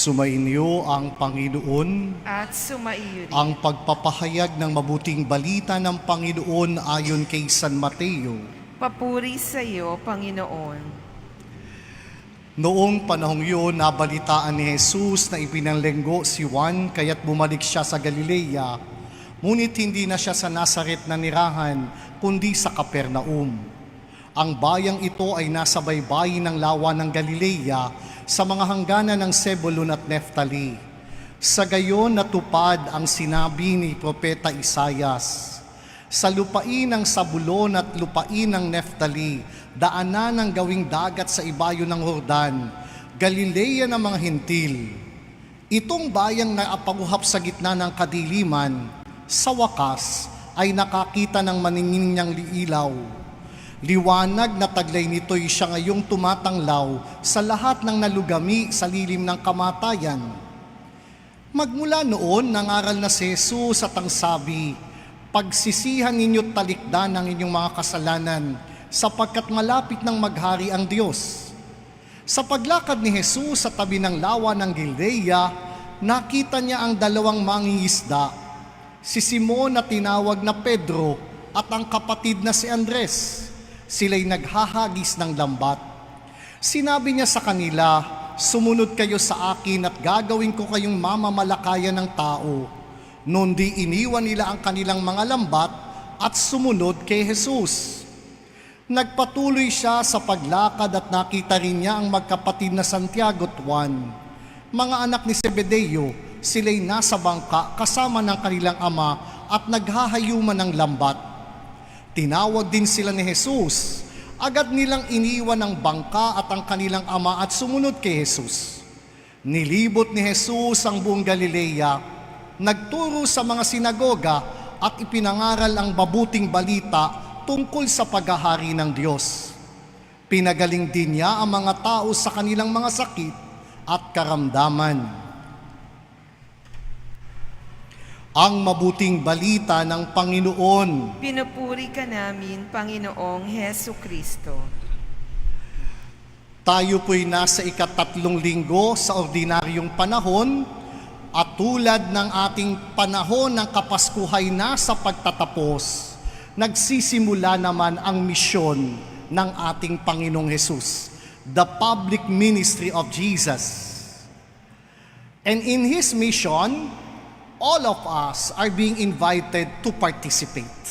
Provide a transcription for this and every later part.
Sumainyo ang Panginoon, at sumaiyo rin. ang pagpapahayag ng mabuting balita ng Panginoon ayon kay San Mateo. Papuri sa iyo, Panginoon. Noong panahong yun, nabalitaan ni Jesus na ipinanlenggo si Juan kaya't bumalik siya sa Galilea, ngunit hindi na siya sa Nazaret na nirahan, kundi sa Capernaum. Ang bayang ito ay nasa baybayin ng lawa ng Galilea sa mga hangganan ng Zebulun at Neftali. Sa gayon natupad ang sinabi ni Propeta Isaias. Sa lupain ng Zabulon at lupain ng Neftali, daanan ng gawing dagat sa ibayo ng Jordan, Galilea ng mga Hentil. Itong bayang naapaguhap sa gitna ng kadiliman, sa wakas ay nakakita ng maninginyang liilaw. Liwanag na taglay nito'y siya ngayong tumatanglaw sa lahat ng nalugami sa lilim ng kamatayan. Magmula noon, nangaral na si Jesus at ang sabi, "Pagsisihan ninyo't talikdan ang inyong mga kasalanan, sapagkat malapit ng maghari ang Diyos." Sa paglakad ni Jesus sa tabi ng lawa ng Galilea, nakita niya ang dalawang mangingisda, si Simon na tinawag na Pedro at ang kapatid na si Andres. Sila'y naghahagis ng lambat. Sinabi niya sa kanila, "Sumunod kayo sa akin at gagawin ko kayong mamamalakayan ng tao." Noon di iniwan nila ang kanilang mga lambat at sumunod kay Jesus. Nagpatuloy siya sa paglakad at nakita rin niya ang magkapatid na Santiago at Juan, mga anak ni Zebedeo. Sila'y nasa bangka kasama ng kanilang ama at naghahayuman ng lambat. Tinawag din sila ni Jesus. Agad nilang iniwan ang bangka at ang kanilang ama at sumunod kay Jesus. Nilibot ni Jesus ang buong Galilea, nagturo sa mga sinagoga at ipinangaral ang mabuting balita tungkol sa paghahari ng Diyos. Pinagaling din niya ang mga tao sa kanilang mga sakit at karamdaman. Ang mabuting balita ng Panginoon. Pinupuri ka namin, Panginoong Hesu Kristo. Tayo po'y nasa ika-3 linggo sa ordinaryong panahon at tulad ng ating panahon ng Kapaskuhay na sa pagtatapos, nagsisimula naman ang misyon ng ating Panginoong Hesus, the public ministry of Jesus. And in His mission, all of us are being invited to participate.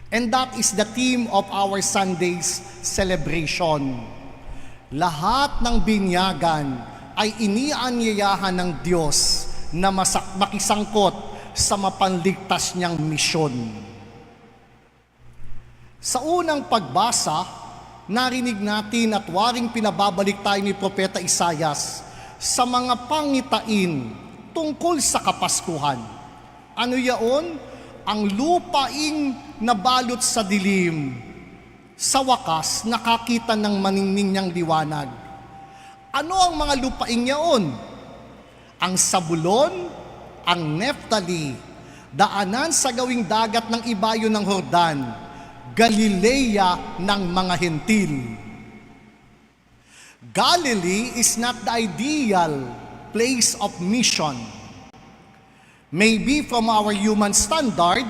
And that is the theme of our Sunday's celebration. Lahat ng binyagan ay inianyayahan ng Diyos na makisangkot sa mapanligtas niyang misyon. Sa unang pagbasa, narinig natin at waring pinababalik tayo ni Propeta Isaias sa mga pangitain tungkol sa Kapaskuhan. Ano yaon? Ang lupaing nabalot sa dilim, sa wakas nakakita ng maninginyang liwanag. Ano ang mga lupaing yaon? Ang Zabulon, ang Neftali, daanan sa gawing dagat ng ibayo ng Jordan, Galilea ng mga Hentil. Galilee is not the ideal place of mission. Maybe from our human standard,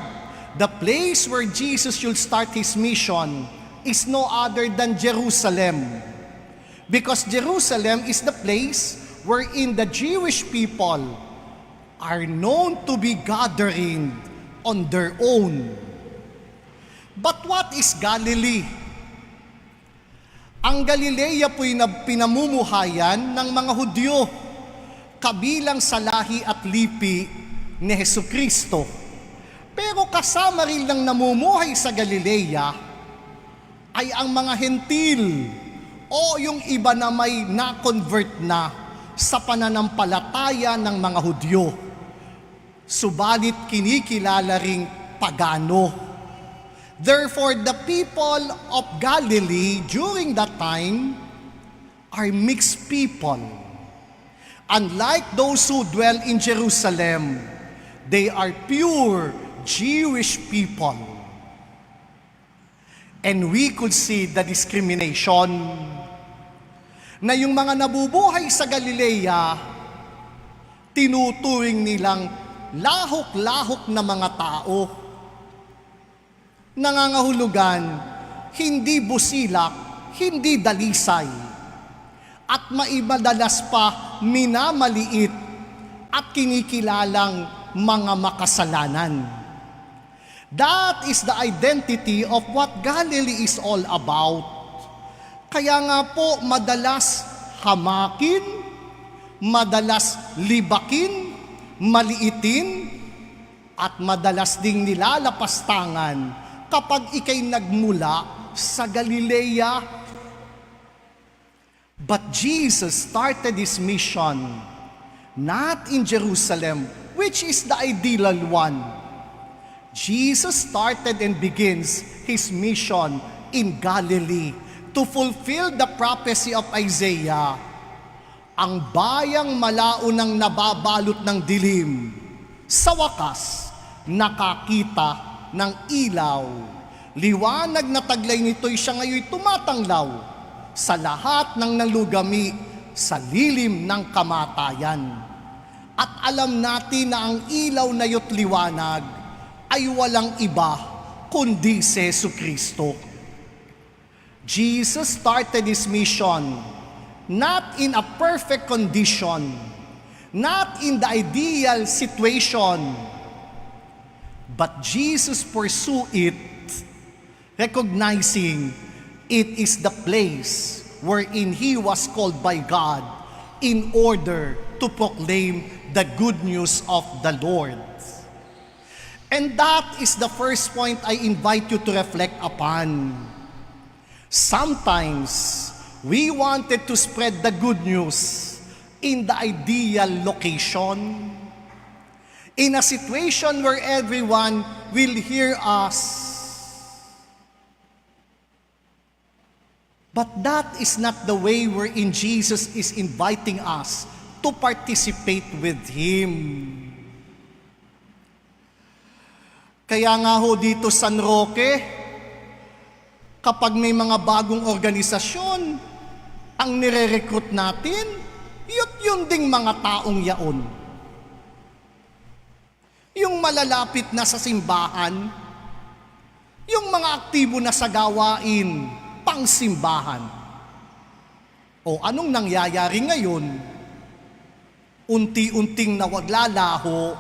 the place where Jesus should start His mission is no other than Jerusalem. Because Jerusalem is the place wherein the Jewish people are known to be gathering on their own. But what is Galilee? Ang Galilea po'y pinamumuhayan ng mga Hudyo, kabilang sa lahi at lipi ni Hesukristo. Pero kasama rin lang namumuhay sa Galilea ay ang mga Hentil o yung iba na may na-convert na sa pananampalataya ng mga Hudyo. Subalit kinikilala ring pagano. Therefore, the people of Galilee during that time are mixed people. Unlike those who dwell in Jerusalem, they are pure Jewish people. And we could see the discrimination na yung mga nabubuhay sa Galilea tinuturing nilang lahok-lahok na mga tao. Nangangahulugan, hindi busilak, hindi dalisay, at maibadalas pa minamaliit at kinikilalang mga makasalanan. That is the identity of what Galilee is all about. Kaya nga po madalas hamakin, madalas libakin, maliitin, at madalas ding nilalapastangan kapag ikay nagmula sa Galilea. But Jesus started His mission not in Jerusalem, which is the ideal one. Jesus started and begins His mission in Galilee to fulfill the prophecy of Isaiah. Ang bayang malaunang nababalot ng dilim, sa wakas, nakakita ng ilaw. Liwanag na taglay nito'y siya ngayon tumatanglaw sa lahat ng nalugami sa lilim ng kamatayan. At alam natin na ang ilaw na yo't liwanag ay walang iba kundi si Jesucristo. Jesus started His mission not in a perfect condition, not in the ideal situation, but Jesus pursued it, recognizing it is the place wherein He was called by God in order to proclaim the good news of the Lord. And that is the first point I invite you to reflect upon. Sometimes, we wanted to spread the good news in the ideal location, in a situation where everyone will hear us. But that is not the way wherein Jesus is inviting us to participate with Him. Kaya nga ho dito San Roque, kapag may mga bagong organisasyon, ang nire-recruit natin, yun ding mga taong yaon. Yung malalapit na sa simbahan, yung mga aktibo na sa gawain, pang-simbahan. O anong nangyayari ngayon? Unti-unting nawaglalaho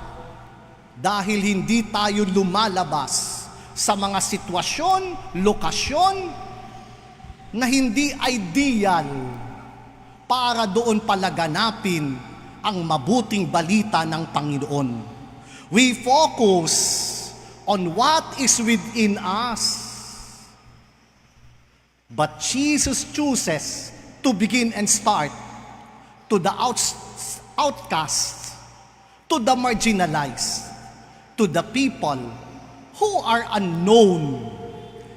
dahil hindi tayo lumalabas sa mga sitwasyon, lokasyon na hindi ideal para doon palaganapin ang mabuting balita ng Panginoon. We focus on what is within us. But Jesus chooses to begin and start to the outcasts, to the marginalized, to the people who are unknown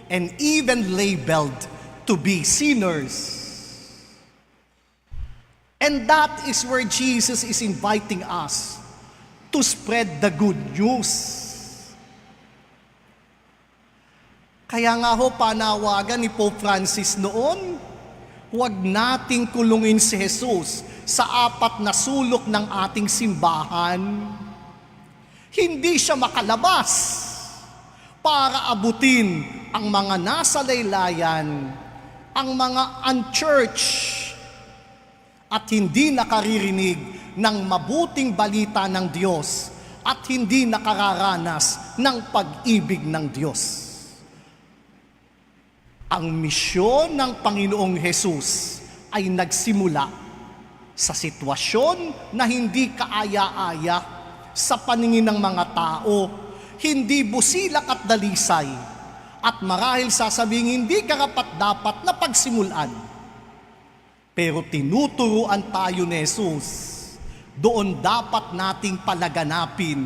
and even labeled to be sinners. And that is where Jesus is inviting us to spread the good news. Kaya nga ho, panawagan ni Pope Francis noon, huwag nating kulungin si Jesus sa apat na sulok ng ating simbahan. Hindi siya makalabas para abutin ang mga nasa laylayan, ang mga unchurched at hindi nakaririnig ng mabuting balita ng Diyos at hindi nakararanas ng pag-ibig ng Diyos. Ang misyon ng Panginoong Hesus ay nagsimula sa sitwasyon na hindi kaaya-aya sa paningin ng mga tao, hindi busilak at dalisay, at marahil sasabing hindi karapat-dapat na pagsimulan. Pero tinuturuan tayo ni Jesus, doon dapat nating palaganapin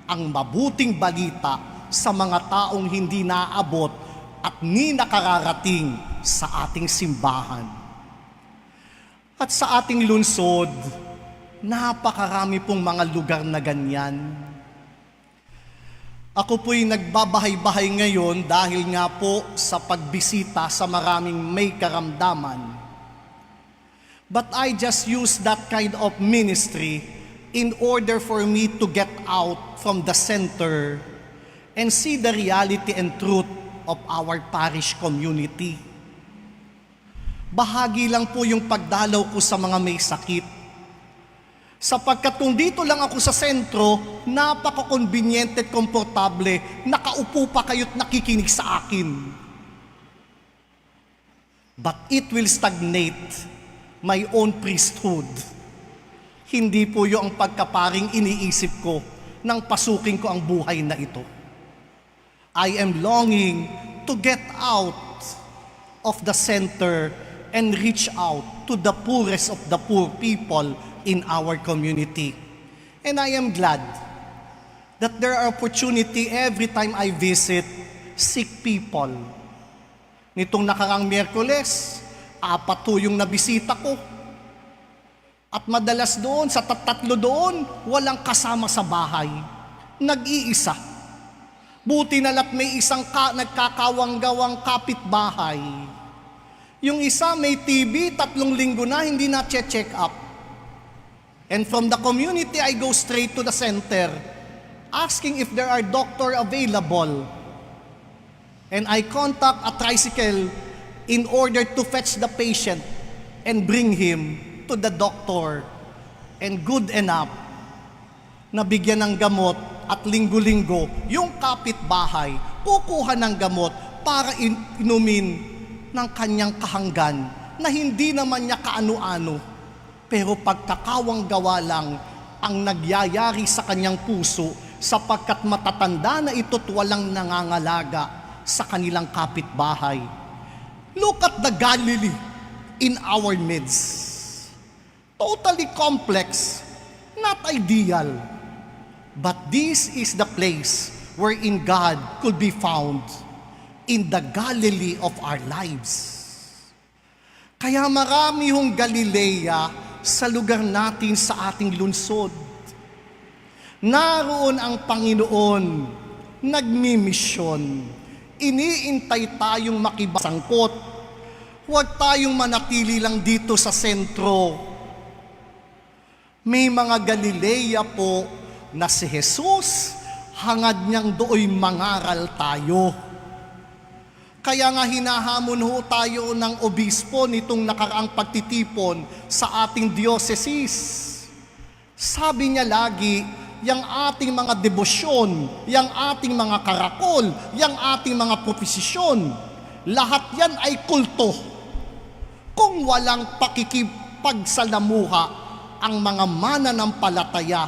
ang mabuting balita sa mga taong hindi naabot at ni nakararating sa ating simbahan. At sa ating lungsod, napakarami pong mga lugar na ganyan. Ako po'y nagbabahay-bahay ngayon dahil nga po sa pagbisita sa maraming may karamdaman. But I just use that kind of ministry in order for me to get out from the center and see the reality and truth of our parish community. Bahagi lang po yung pagdalaw ko sa mga may sakit. Sapagkat kung dito lang ako sa sentro, napaka-convenient at komportable, nakaupo pa kayo't nakikinig sa akin. But it will stagnate my own priesthood. Hindi po yung ang pagkaparing iniisip ko nang pasukin ko ang buhay na ito. I am longing to get out of the center and reach out to the poorest of the poor people in our community. And I am glad that there are opportunity every time I visit sick people. Nitong nakarang Miyerkules, 4 yung nabisita ko. At madalas doon, sa tatlo doon, walang kasama sa bahay. Nag-iisa. Buti na la't may isang nagkakawang-gawang kapitbahay. Yung isa may TB, 3 linggo na, hindi na check up. And from the community, I go straight to the center, asking if there are doctor available. And I contact a tricycle in order to fetch the patient and bring him to the doctor. And good enough, nabigyan ng gamot at linggo-linggo, yung kapitbahay, kukuha ng gamot para inumin ng kanyang kahanggan na hindi naman niya kaano-ano. Pero pagkakawang gawa lang ang nagyayari sa kanyang puso sapagkat matatanda na ito't walang nangangalaga sa kanilang kapitbahay. Look at the Galilee in our midst. Totally complex, not ideal. But this is the place wherein God could be found, in the Galilee of our lives. Kaya marami hong Galilea sa lugar natin sa ating lungsod. Naroon ang Panginoon, nagmimisyon. Iniintay tayong makibasangkot. Huwag tayong manatili lang dito sa sentro. May mga Galilea po na si Jesus, hangad niyang dooy mangaral tayo. Kaya nga hinahamon ho tayo ng obispo nitong nakaraang pagtitipon sa ating diocese. Sabi niya lagi, yang ating mga debosyon, yang ating mga karakol, yang ating mga proposisyon, lahat yan ay kulto. Kung walang pakikipagsalamuha ang mga mananampalataya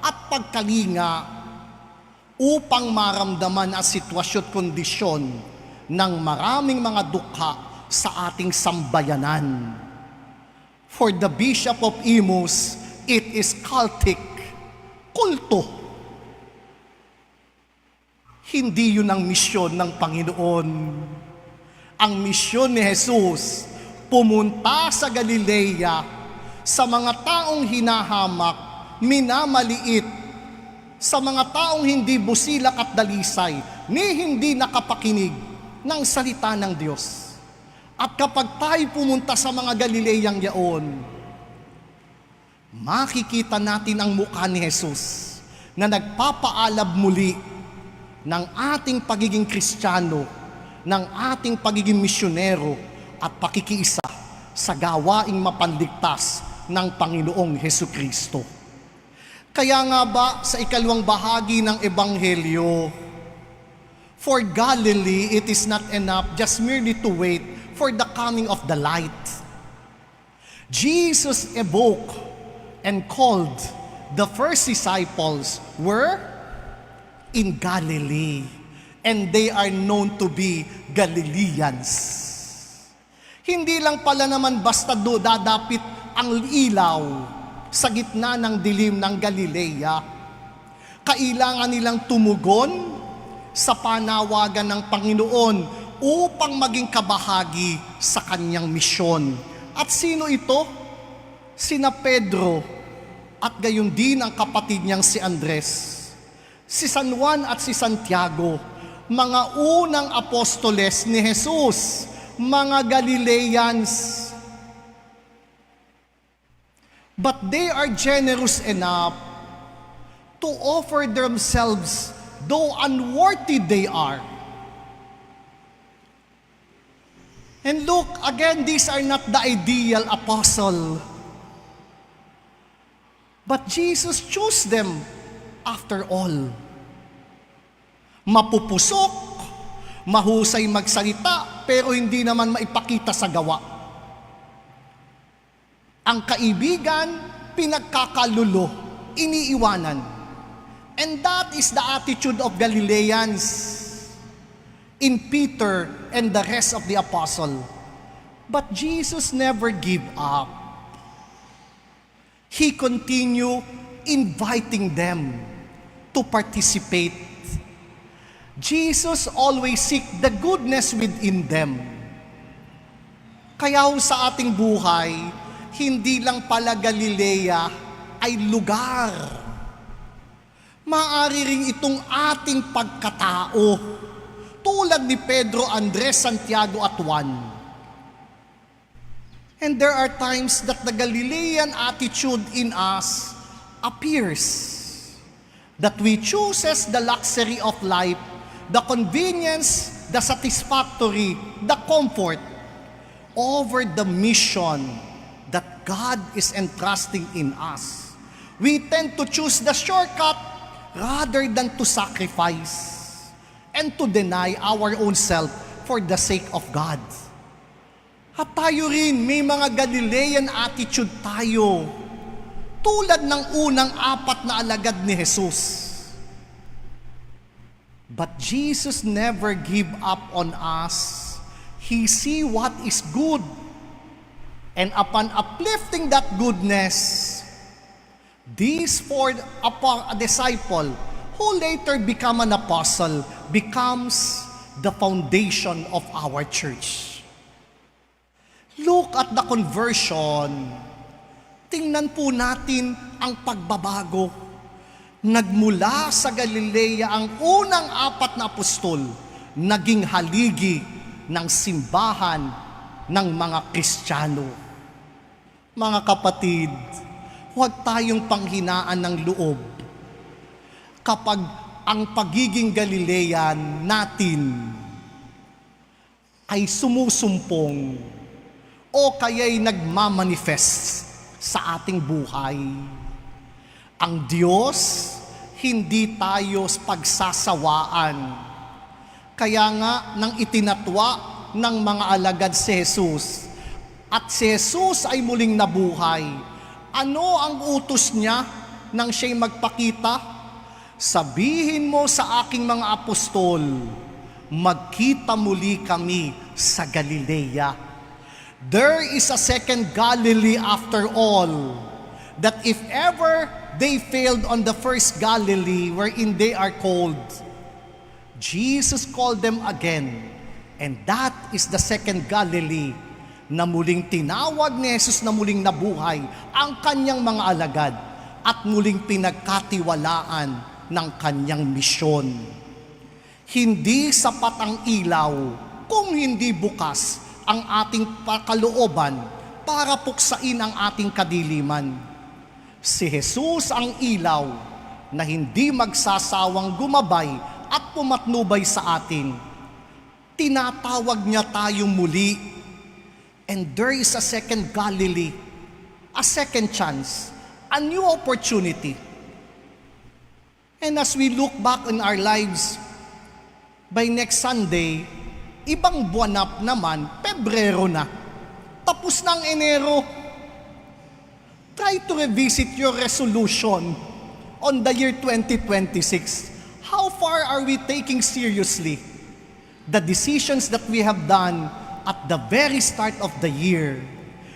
at pagkalinga upang maramdaman ang sitwasyon at kondisyon ng maraming mga dukha sa ating sambayanan. For the Bishop of Imus, it is cultic, kulto. Hindi yun ang misyon ng Panginoon. Ang misyon ni Jesus, pumunta sa Galilea, sa mga taong hinahamak, minamaliit, sa mga taong hindi busilak at dalisay, ni hindi nakapakinig ng salita ng Diyos. At kapag tayo pumunta sa mga Galileyang yaon, makikita natin ang mukha ni Jesus na nagpapaalab muli ng ating pagiging Kristiyano, ng ating pagiging misyonero at pakikiisa sa gawaing mapanligtas ng Panginoong Hesukristo. Kaya nga ba sa 2 bahagi ng Ebanghelyo, for Galilee, it is not enough just merely to wait for the coming of the light. Jesus evoked and called the first disciples were in Galilee, and they are known to be Galileans. Hindi lang pala naman basta dadapit ang ilaw sa gitna ng dilim ng Galilea. Kailangan nilang tumugon sa panawagan ng Panginoon upang maging kabahagi sa kanyang misyon. At sino ito? Sina Pedro at gayon din ang kapatid niyang si Andres, si San Juan at si Santiago, mga unang apostoles ni Jesus, mga Galileans. But they are generous enough to offer themselves, though unworthy they are. And look, again, these are not the ideal apostle. But Jesus chose them after all. Mapupusok, mahusay magsalita, pero hindi naman maipakita sa gawa. Ang kaibigan, pinagkakalulo, iniiwanan. And that is the attitude of Galileans in Peter and the rest of the apostle. But Jesus never gave up. He continued inviting them to participate. Jesus always seek the goodness within them. Kaya sa ating buhay, hindi lang pala Galilea ay lugar. Maaari ring itong ating pagkatao, tulad ni Pedro, Andres, Santiago at Juan. And there are times that the Galilean attitude in us appears. That we chooses the luxury of life, the convenience, the satisfactory, the comfort, over the mission that God is entrusting in us. We tend to choose the shortcut rather than to sacrifice and to deny our own self for the sake of God. At tayo rin, may mga Galilean attitude tayo, tulad ng unang 4 na alagad ni Jesus. But Jesus never give up on us. He see what is good. And upon uplifting that goodness, these 4 disciple who later become an apostle becomes the foundation of our church. Look at the conversion. Tingnan po natin ang pagbabago. Nagmula sa Galilea ang unang 4 na apostol, naging haligi ng simbahan ng mga Kristiyano. Mga kapatid, huwag tayong panghinaan ng loob kapag ang pagiging Galilean natin ay sumusumpong o kaya'y nagmamanifest sa ating buhay. Ang Diyos, hindi tayo pagsasawaan. Kaya nga, nang itinatwa ng mga alagad si Jesus, at si Jesus ay muling nabuhay, ano ang utos niya nang siya'y magpakita? Sabihin mo sa aking mga apostol, magkita muli kami sa Galilea. There is a second Galilee after all, that if ever they failed on the first Galilee wherein they are called, Jesus called them again, and that is the second Galilee na muling tinawag ni Jesus na muling nabuhay ang kanyang mga alagad at muling pinagkatiwalaan ng kanyang misyon. Hindi sapat ang ilaw kung hindi bukas ang ating kalooban para puksain ang ating kadiliman. Si Jesus ang ilaw na hindi magsasawang gumabay at pumatnubay sa atin. Tinatawag niya tayong muli. And there is a second Galilee, a second chance, a new opportunity. And as we look back in our lives, by next Sunday, ibang buwan naman, Pebrero na. Tapos na ang Enero. Try to revisit your resolution on the year 2026. How far are we taking seriously the decisions that we have done at the very start of the year?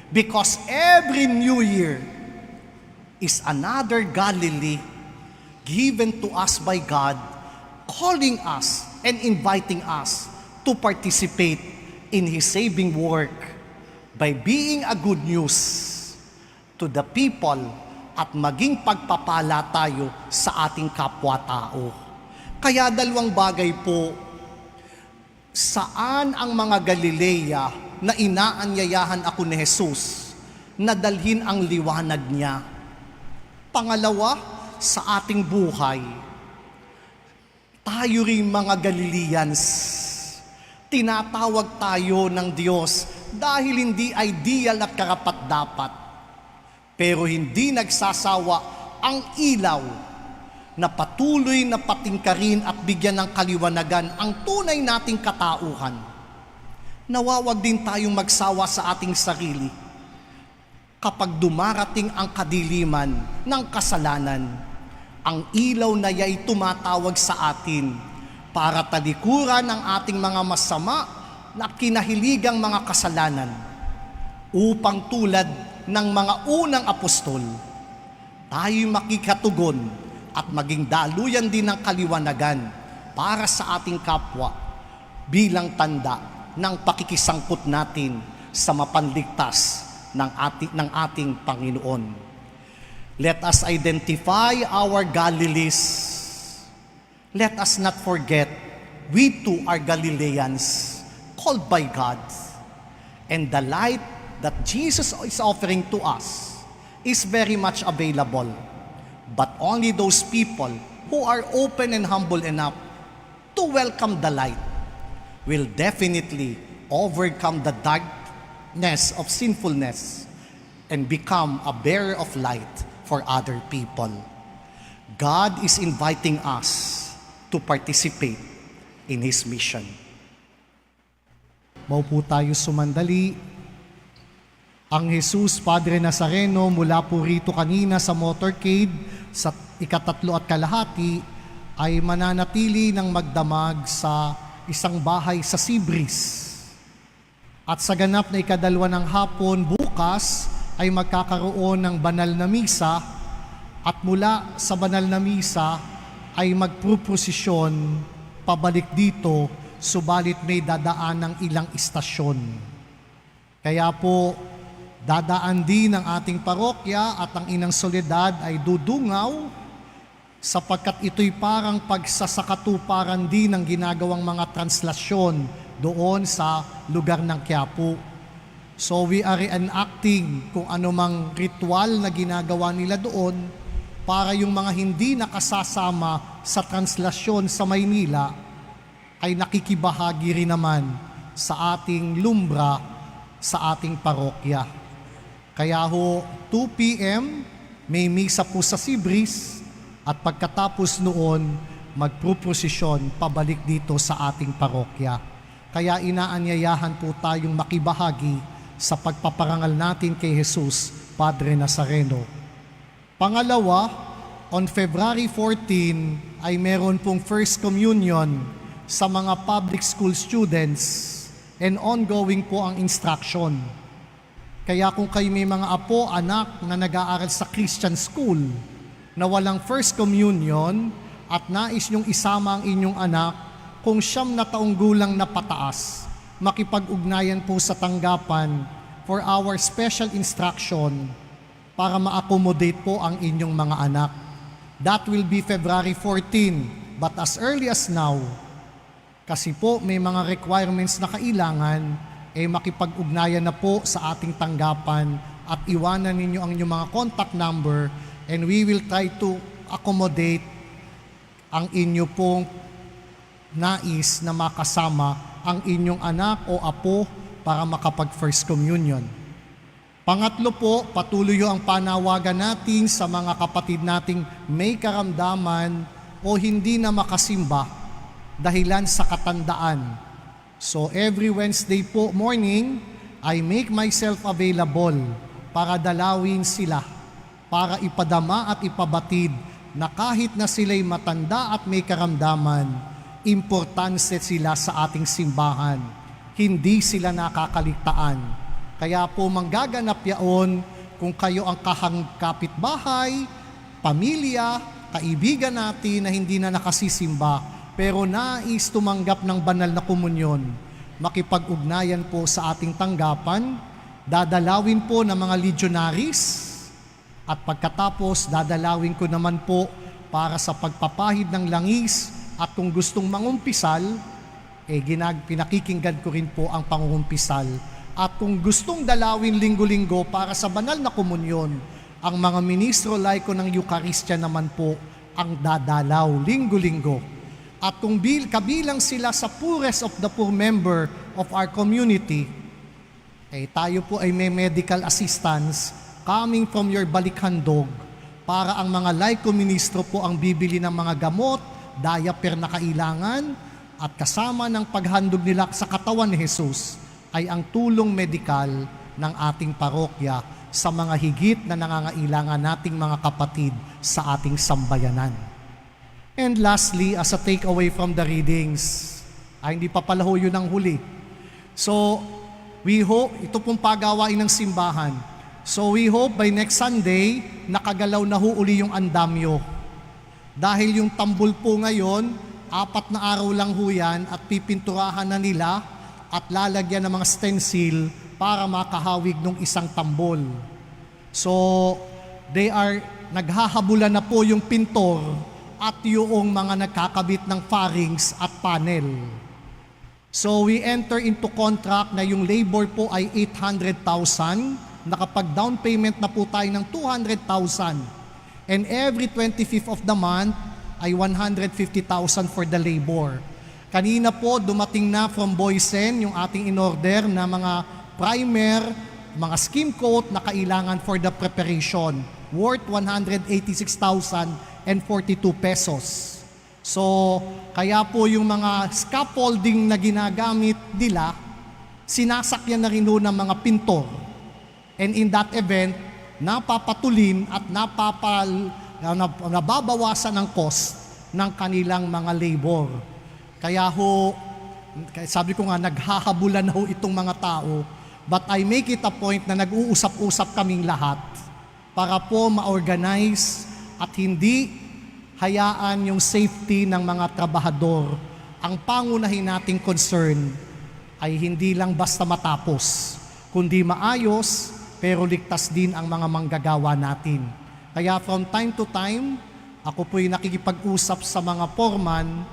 Because every new year is another Galilee given to us by God, calling us and inviting us to participate in His saving work by being a good news to the people at maging pagpapala tayo sa ating kapwa-tao. Kaya 2 bagay po, saan ang mga Galilea na inaanyayahan ako ni Jesus na dalhin ang liwanag niya? Pangalawa, sa ating buhay, tayo rin mga Galileans, tinatawag tayo ng Diyos dahil hindi ideal at karapat-dapat. Pero hindi nagsasawa ang ilaw na patuloy na patingkarin at bigyan ng kaliwanagan ang tunay nating katauhan. Nawawag din tayong magsawa sa ating sarili kapag dumarating ang kadiliman ng kasalanan. Ang ilaw na ya'y tumatawag sa atin para talikuran ang ating mga masama na kinahiligang mga kasalanan upang tulad ng mga unang apostol, tayo'y makikatugon at maging daluyan din ng kaliwanagan para sa ating kapwa bilang tanda ng pakikisangkot natin sa mapanligtas ng ating Panginoon. Let us identify our Galilees. Let us not forget, we too are Galileans, called by God. And the light that Jesus is offering to us is very much available. But only those people who are open and humble enough to welcome the light will definitely overcome the darkness of sinfulness and become a bearer of light for other people. God is inviting us to participate in His mission. Maupo tayo sumandali. Ang Jesus Padre Nazareno mula po rito kanina sa motorcade sa 3:30 ay mananatili ng magdamag sa isang bahay sa Sibris. At sa ganap na 2:00 ng hapon bukas ay magkakaroon ng banal na misa, at mula sa banal na misa ay magpuprosisyon pabalik dito, subalit may dadaan ng ilang istasyon. Kaya po, dadaan din ang ating parokya at ang Inang Soledad ay dudungaw sapagkat ito'y parang pagsasakatuparan din ng ginagawang mga translasyon doon sa lugar ng Quiapo. So we are reenacting kung anumang ritual na ginagawa nila doon para yung mga hindi nakasasama sa translasyon sa Maynila ay nakikibahagi rin naman sa ating lumbra sa ating parokya. Kaya ho, 2 p.m. may misa po sa Sibris at pagkatapos noon, magpuprosisyon pabalik dito sa ating parokya. Kaya inaanyayahan po tayong makibahagi sa pagpaparangal natin kay Jesus, Padre Nazareno. Pangalawa, on February 14 ay meron pong First Communion sa mga public school students and ongoing po ang instruction. Kaya kung kayo may mga apo, anak na nag-aaral sa Christian school na walang First Communion at nais niyong isama ang inyong anak kung 9 na taong gulang na pataas, makipag-ugnayan po sa tanggapan for our special instruction para ma-accommodate po ang inyong mga anak. That will be February 14, but as early as now, kasi po may mga requirements na kailangan, makipag-ugnayan na po sa ating tanggapan at iwanan ninyo ang inyong mga contact number and we will try to accommodate ang inyo pong nais na makasama ang inyong anak o apo para makapag-First Communion. Pangatlo po, patuloy ang panawagan natin sa mga kapatid nating may karamdaman o hindi na makasimba dahilan sa katandaan. So every Wednesday po morning, I make myself available para dalawin sila, para ipadama at ipabatid na kahit na sila'y matanda at may karamdaman, importante sila sa ating simbahan. Hindi sila nakakaligtaan. Kaya po manggaganap yaon kung kayo ang kapitbahay, pamilya, kaibigan natin na hindi na nakasisimba, pero nais tumanggap ng banal na komunyon, makipag-ugnayan po sa ating tanggapan, dadalawin po ng mga legionaries, at pagkatapos dadalawin ko naman po para sa pagpapahid ng langis, at kung gustong mangumpisal, pinakikinggan ko rin po ang pangungumpisal. At kung gustong dalawin linggo-linggo para sa banal na komunyon, Ang mga ministro laiko ng Eucharistia naman po ang dadalaw linggo-linggo. At kung kabilang sila sa poorest of the poor member of our community, tayo po ay may medical assistance coming from your balikhandog para ang mga laiko ministro po ang bibili ng mga gamot, diaper na kailangan, at kasama ng paghandog nila sa katawan ni Jesus ay ang tulong medikal ng ating parokya sa mga higit na nangangailangan nating mga kapatid sa ating sambayanan. And lastly, as a takeaway from the readings, hindi pa pala ho yun ang huli. So, we hope, ito pong pagawain ng simbahan. So we hope by next Sunday, nakagalaw na ho uli yung andamyo. Dahil yung tambol po ngayon, 4 na araw lang ho yan at pipinturahan na nila at lalagyan ng mga stencil para makahawig ng isang tambol. So, naghahabulan na po yung pintor at yung mga nagkakabit ng fairings at panel. So, we enter into contract na yung labor po ay 800,000, nakapag-down payment na po tayo ng 200,000. And every 25th of the month ay 150,000 for the labor. Kanina po, dumating na from Boysen yung ating in-order na mga primer, mga skim coat na kailangan for the preparation, worth 186,042 pesos. So, kaya po yung mga scaffolding na ginagamit nila, sinasakyan na rin ho ng mga pintor. And in that event, napapatulin at nababawasan ang cost ng kanilang mga labor. Kaya ho, sabi ko nga, naghahabulan ho itong mga tao. But I make it a point na nag-uusap-usap kaming lahat para po ma-organize at hindi hayaan yung safety ng mga trabahador. Ang pangunahin nating concern ay hindi lang basta matapos, kundi maayos, pero ligtas din ang mga manggagawa natin. Kaya from time to time, ako po'y nakikipag-usap sa mga foreman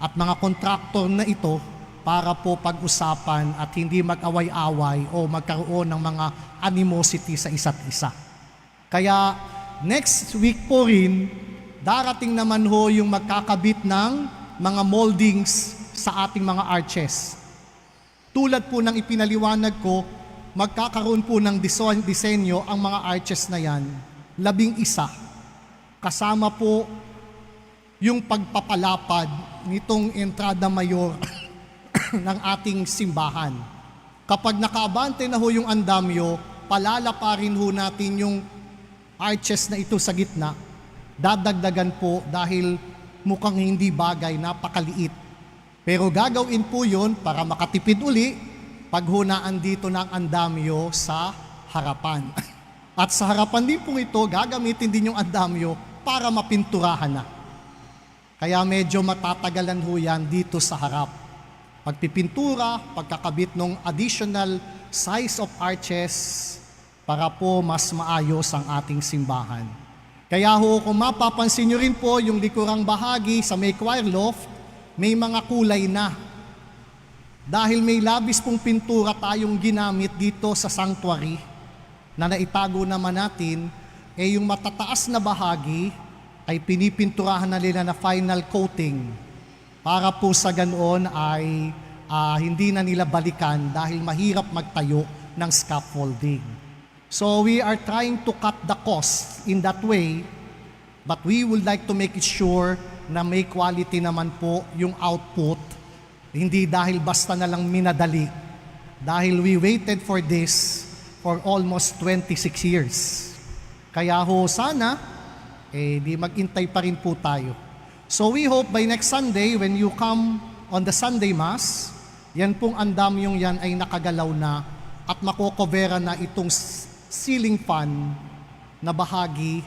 at mga kontraktor na ito para po pag-usapan at hindi mag-away-away o magkaroon ng mga animosity sa isa't isa. Kaya next week po rin, darating naman ho yung magkakabit ng mga moldings sa ating mga arches. Tulad po ng ipinaliwanag ko, magkakaroon po ng disenyo ang mga arches na yan, 11. Kasama po yung pagpapalapad nitong entrada mayor ng ating simbahan. Kapag nakaabante na ho yung andamyo, palalaparin ho natin yung arches na ito sa gitna. Dadagdagan po dahil mukhang hindi bagay, napakaliit. Pero gagawin po yun para makatipid uli pag hunaan dito ng andamyo sa harapan. At sa harapan din po ito, gagamitin din yung andamyo para mapinturahan na. Kaya medyo matatagalan ho yan dito sa harap. Pagpipintura, pagkakabit ng additional size of arches para po mas maayos ang ating simbahan. Kaya ho, kung mapapansin nyo rin po yung likurang bahagi sa may choir loft, may mga kulay na. Dahil may labis pong pintura tayong ginamit dito sa sanctuary na naitago naman natin, yung matataas na bahagi ay pinipinturahan na nila na final coating para po sa ganoon ay hindi na nila balikan dahil mahirap magtayo ng scaffolding. So we are trying to cut the cost in that way, but we would like to make it sure na may quality naman po yung output, hindi dahil basta na lang minadali, dahil we waited for this for almost 26 years. Kaya ho sana, di mag-intay pa rin po tayo. So we hope by next Sunday, when you come on the Sunday Mass, yan pong andamyong yan ay nakagalaw na at makokobera na itong ceiling fan na bahagi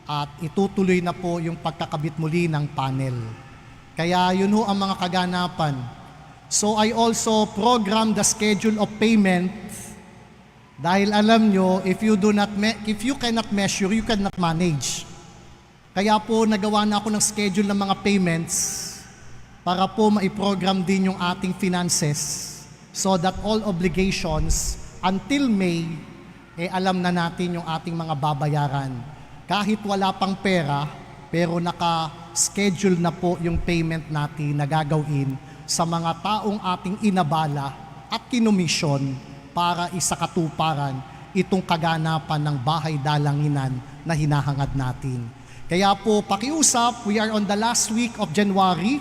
at itutuloy na po yung pagkakabit muli ng panel. Kaya yun ho ang mga kaganapan. So I also program the schedule of payment dahil alam nyo, if you cannot measure, you cannot manage. Kaya po nagawa na ako ng schedule ng mga payments para po maiprogram din yung ating finances so that all obligations until May alam na natin yung ating mga babayaran. Kahit wala pang pera, pero naka-schedule na po yung payment natin na gagawin sa mga taong ating inabala at kinomisyon para isakatuparan itong kaganapan ng bahay dalanginan na hinahangad natin. Kaya po, pakiusap, we are on the last week of January.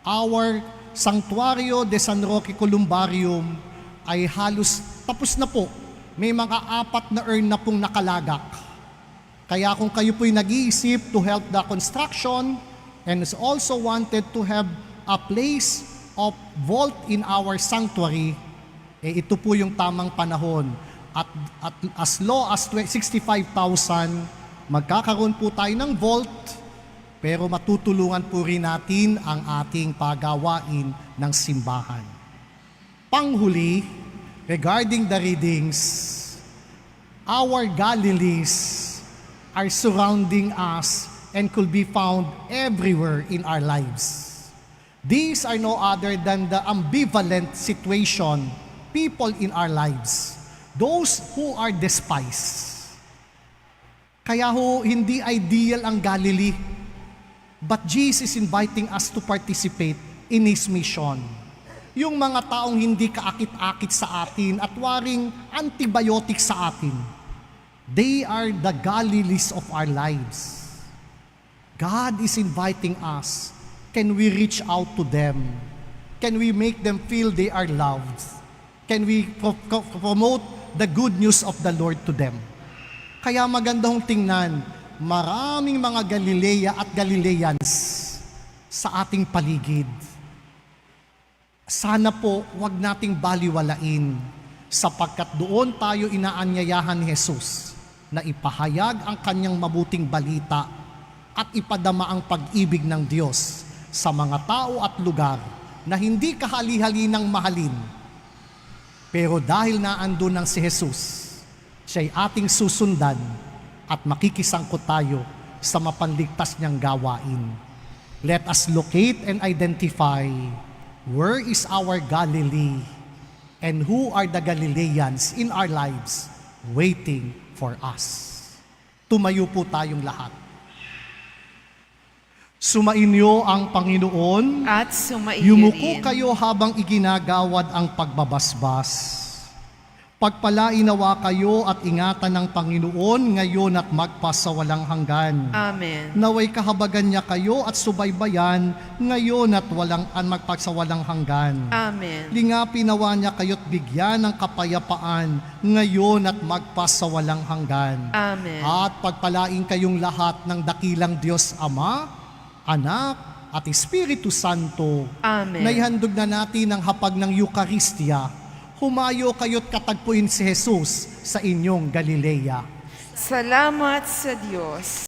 Our Santuario de San Roque Columbarium ay halos tapos na po. May mga 4 na urn na pong nakalagak. Kaya kung kayo po'y nag-iisip to help the construction and is also wanted to have a place of vault in our sanctuary, ito po yung tamang panahon. At as low as 65,000, magkakaroon po tayo ng vault, pero matutulungan po rin natin ang ating pagawain ng simbahan. Panghuli, regarding the readings, our Galilees are surrounding us and could be found everywhere in our lives. These are no other than the ambivalent situation, people in our lives, those who are despised. Kaya hindi ideal ang Galilee, but Jesus is inviting us to participate in His mission. Yung mga taong hindi kaakit-akit sa atin at waring antibiotic sa atin, they are the Galilees of our lives. God is inviting us. Can we reach out to them? Can we make them feel they are loved? Can we promote the good news of the Lord to them? Kaya maganda hong tingnan, maraming mga Galilea at Galileans sa ating paligid. Sana po wag nating baliwalain, sapagkat doon tayo inaanyayahan ni Jesus na ipahayag ang kanyang mabuting balita at ipadama ang pag-ibig ng Diyos sa mga tao at lugar na hindi kahali-hali ng mahalin. Pero dahil naandun ng si Jesus, siya'y ating susundan at makikisangkot tayo sa mapanligtas niyang gawain. Let us locate and identify where is our Galilee and who are the Galileans in our lives waiting for us. Tumayo po tayong lahat. Sumainyo ang Panginoon. At sumaiyo Yumuko rin. kayo habang iginagawad ang pagbabasbas. Pagpalain nawa kayo at ingatan ng Panginoon ngayon at magpasawalang hanggan. Amen. Naway kahabagan niya kayo at subaybayan ngayon at magpasawalang hanggan. Amen. Lingapin nawa niya kayo't bigyan ng kapayapaan ngayon at magpasawalang hanggan. Amen. At pagpalain kayong lahat ng dakilang Diyos Ama, Anak, at Espiritu Santo. Amen. Naihandog na natin ang hapag ng Eucharistia. Humayo kayo't katagpuin si Jesus sa inyong Galilea. Salamat sa Diyos.